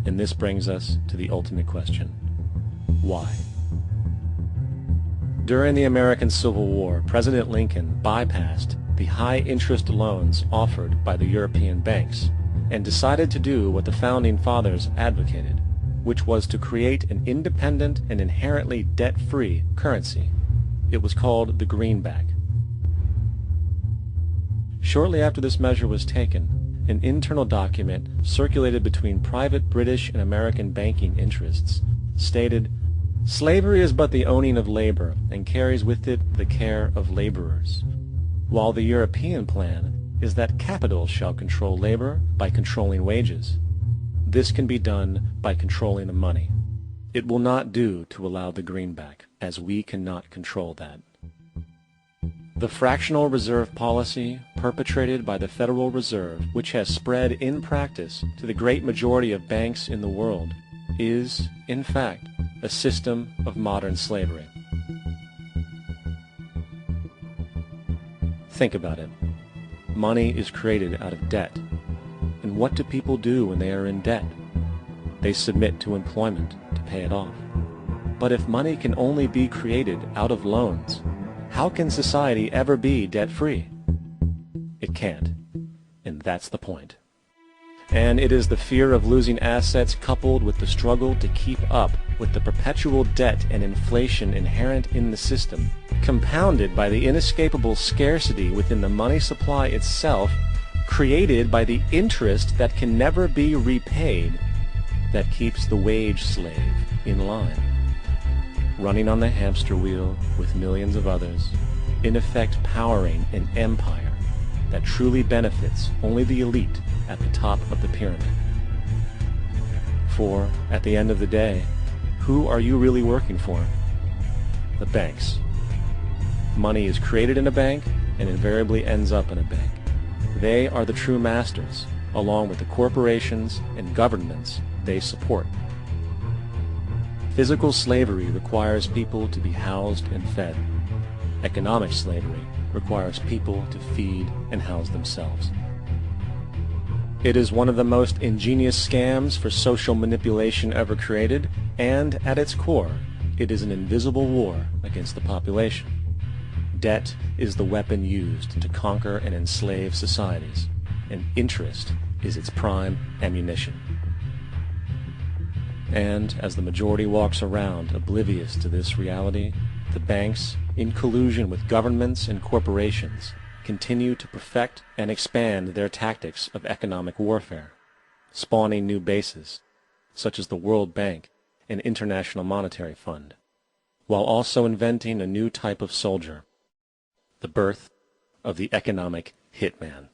And this brings us to the ultimate question: why? During the American Civil War, President Lincoln bypassed the high-interest loans offered by the European banks and decided to do what the Founding Fathers advocated, which was to create an independent and inherently debt-free currency. It was called the greenback. Shortly after this measure was taken, an internal document circulated between private British and American banking interests stated, "Slavery is but the owning of labor, and carries with it the care of laborers, while the European plan is that capital shall control labor by controlling wages. This can be done by controlling the money. It will not do to allow the greenback, as we cannot control that." The fractional reserve policy perpetrated by the Federal Reserve, which has spread in practice to the great majority of banks in the world, is, in fact, a system of modern slavery. Think about it. Money is created out of debt. And what do people do when they are in debt? They submit to employment to pay it off. But if money can only be created out of loans, how can society ever be debt-free? It can't. And that's the point. And it is the fear of losing assets coupled with the struggle to keep up with the perpetual debt and inflation inherent in the system, compounded by the inescapable scarcity within the money supply itself, created by the interest that can never be repaid, that keeps the wage slave in line, running on the hamster wheel with millions of others, in effect powering an empire that truly benefits only the elite at the top of the pyramid. For, at the end of the day, who are you really working for? The banks. Money is created in a bank and invariably ends up in a bank. They are the true masters, along with the corporations and governments they support. Physical slavery requires people to be housed and fed. Economic slavery requires people to feed and house themselves. It is one of the most ingenious scams for social manipulation ever created, and at its core, it is an invisible war against the population. Debt is the weapon used to conquer and enslave societies, and interest is its prime ammunition. And as the majority walks around oblivious to this reality, the banks, in collusion with governments and corporations, continue to perfect and expand their tactics of economic warfare, spawning new bases, such as the World Bank and International Monetary Fund, while also inventing a new type of soldier, the birth of the economic hitman.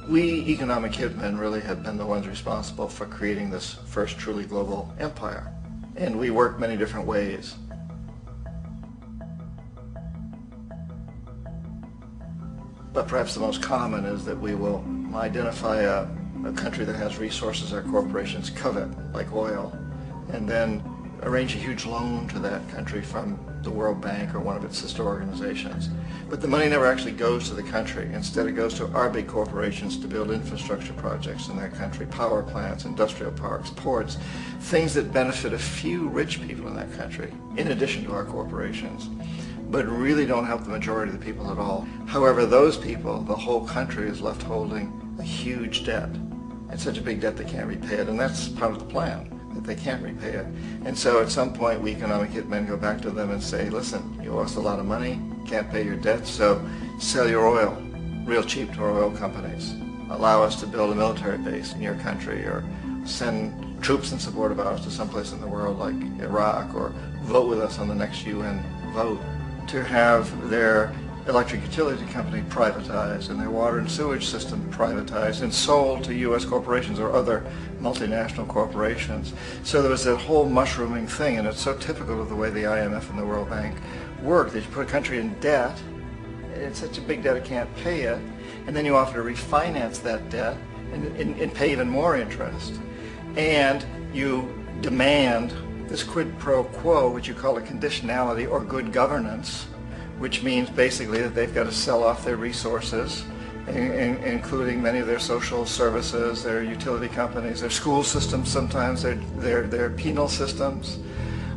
We economic hitmen really have been the ones responsible for creating this first truly global empire. And we work many different ways. But perhaps the most common is that we will identify a country that has resources our corporations covet, like oil, and then arrange a huge loan to that country from the World Bank or one of its sister organizations. But the money never actually goes to the country. Instead, it goes to our big corporations to build infrastructure projects in that country, power plants, industrial parks, ports, things that benefit a few rich people in that country, in addition to our corporations, but really don't help the majority of the people at all. However, those people, the whole country is left holding a huge debt. It's such a big debt they can't repay it, and that's part of the plan, that they can't repay it. And so at some point, we economic hitmen go back to them and say, listen, you owe us a lot of money, can't pay your debt, so sell your oil real cheap to our oil companies. Allow us to build a military base in your country, or send troops in support of ours to someplace in the world like Iraq, or vote with us on the next UN vote. To have their electric utility company privatized and their water and sewage system privatized and sold to U.S. corporations or other multinational corporations. So there was that whole mushrooming thing, and it's so typical of the way the IMF and the World Bank work, that you put a country in debt, it's such a big debt it can't pay it, and then you offer to refinance that debt and pay even more interest. And you demand this quid pro quo, which you call a conditionality or good governance, which means basically that they've got to sell off their resources, including many of their social services, their utility companies, their school systems sometimes, their penal systems,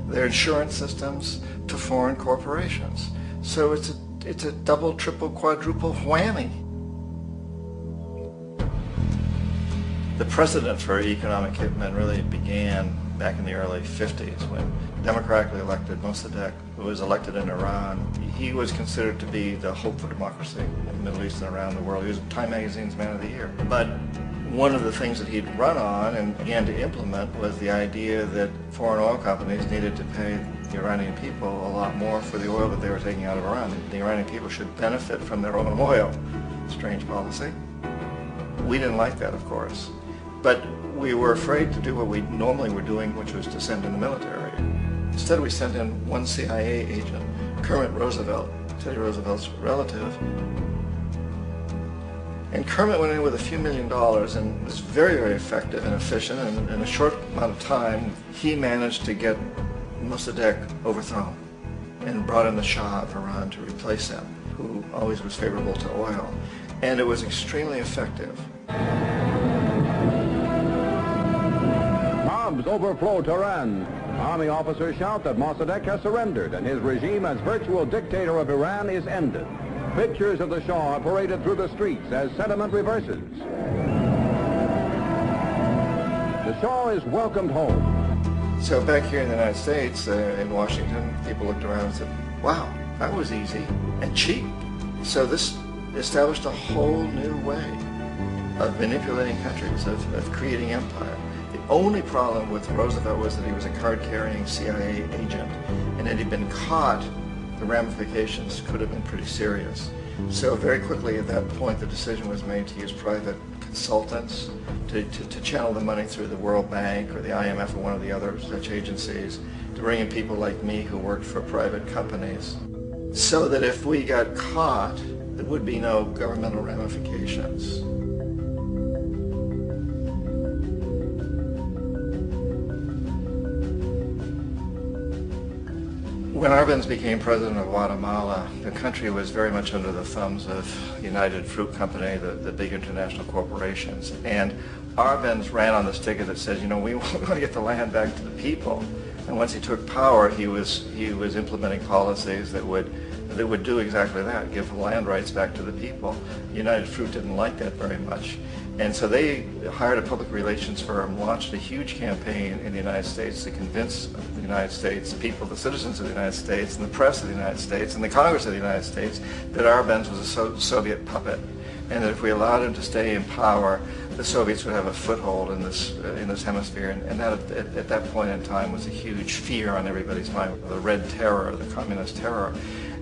their insurance systems, to foreign corporations. So it's a double, triple, quadruple whammy. The precedent for economic hitmen really began back in the early 50s when democratically elected Mossadegh, who was elected in Iran, he was considered to be the hope for democracy in the Middle East and around the world. He was Time Magazine's Man of the Year. But one of the things that he'd run on and began to implement was the idea that foreign oil companies needed to pay the Iranian people a lot more for the oil that they were taking out of Iran. The Iranian people should benefit from their own oil. Strange policy. We didn't like that, of course. But we were afraid to do what we normally were doing, which was to send in the military. Instead, we sent in one CIA agent, Kermit Roosevelt, Teddy Roosevelt's relative. And Kermit went in with a few $1 million and was very, very effective and efficient. And in a short amount of time, he managed to get Mossadegh overthrown and brought in the Shah of Iran to replace him, who always was favorable to oil. And it was extremely effective. Bombs overflow Tehran. Army officers shout that Mossadegh has surrendered and his regime as virtual dictator of Iran is ended. Pictures of the Shah are paraded through the streets as sentiment reverses. The Shah is welcomed home. So back here in the United States, in Washington, people looked around and said, wow, that was easy and cheap. So this established a whole new way of manipulating countries, of creating empire. The only problem with Roosevelt was that he was a card-carrying CIA agent, and had he been caught, the ramifications could have been pretty serious. So very quickly at that point, the decision was made to use private consultants to channel the money through the World Bank or the IMF or one of the other such agencies, to bring in people like me who worked for private companies, so that if we got caught, there would be no governmental ramifications. When Arbenz became president of Guatemala, the country was very much under the thumbs of United Fruit Company, the big international corporations. And Arbenz ran on this ticket that says, you know, we want to get the land back to the people. And once he took power, he was implementing policies that would do exactly that, give land rights back to the people. United Fruit didn't like that very much. And so they hired a public relations firm, launched a huge campaign in the United States to convince the United States people, the citizens of the United States, and the press of the United States, and the Congress of the United States, that Arbenz was a Soviet puppet, and that if we allowed him to stay in power, the Soviets would have a foothold in this hemisphere. And that at that point in time was a huge fear on everybody's mind, the Red Terror, the Communist terror.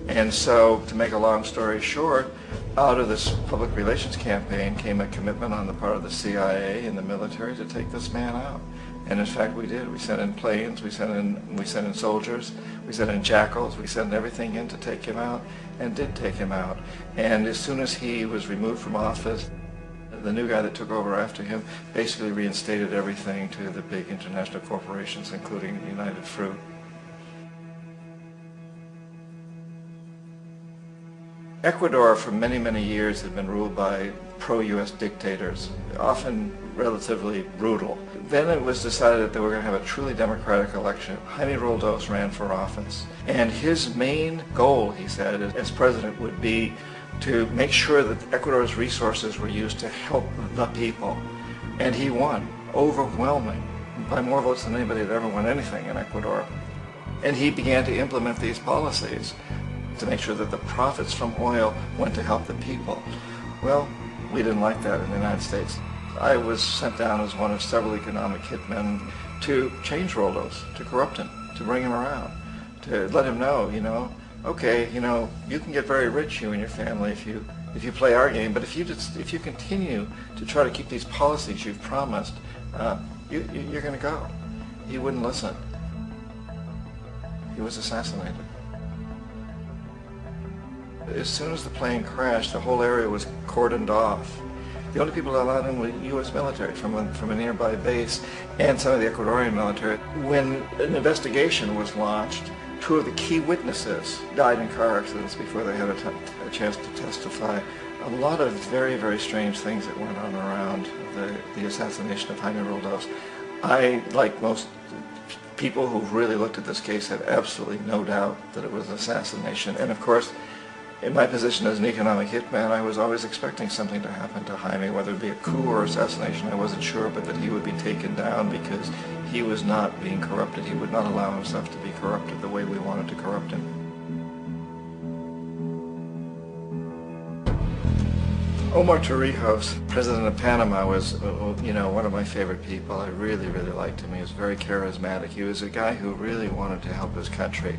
And so, to make a long story short, out of this public relations campaign came a commitment on the part of the CIA and the military to take this man out. And in fact, we did. We sent in planes, we sent in soldiers, we sent in jackals, we sent everything in to take him out, and did take him out. And as soon as he was removed from office, the new guy that took over after him basically reinstated everything to the big international corporations, including United Fruit. Ecuador for many, many years had been ruled by pro-U.S. dictators, often relatively brutal. Then it was decided that they were going to have a truly democratic election. Jaime Roldos ran for office. And his main goal, he said, as president would be to make sure that Ecuador's resources were used to help the people. And he won, overwhelming, by more votes than anybody had ever won anything in Ecuador. And he began to implement these policies to make sure that the profits from oil went to help the people. Well, we didn't like that in the United States. I was sent down as one of several economic hitmen to change Roldos, to corrupt him, to bring him around, to let him know, okay, you can get very rich, you and your family, if you play our game, but if you continue to try to keep these policies you've promised, you're going to go. He wouldn't listen. He was assassinated. As soon as the plane crashed, the whole area was cordoned off. The only people that allowed in were U.S. military from a nearby base and some of the Ecuadorian military. When an investigation was launched, 2 of the key witnesses died in car accidents before they had a chance to testify. A lot of very, very strange things that went on around the assassination of Jaime Roldos. I, like most people who've really looked at this case, have absolutely no doubt that it was an assassination. And of course, in my position as an economic hitman, I was always expecting something to happen to Jaime, whether it be a coup or assassination, I wasn't sure, but that he would be taken down because he was not being corrupted. He would not allow himself to be corrupted the way we wanted to corrupt him. Omar Torrijos, president of Panama, was, one of my favorite people. I really, really liked him. He was very charismatic. He was a guy who really wanted to help his country.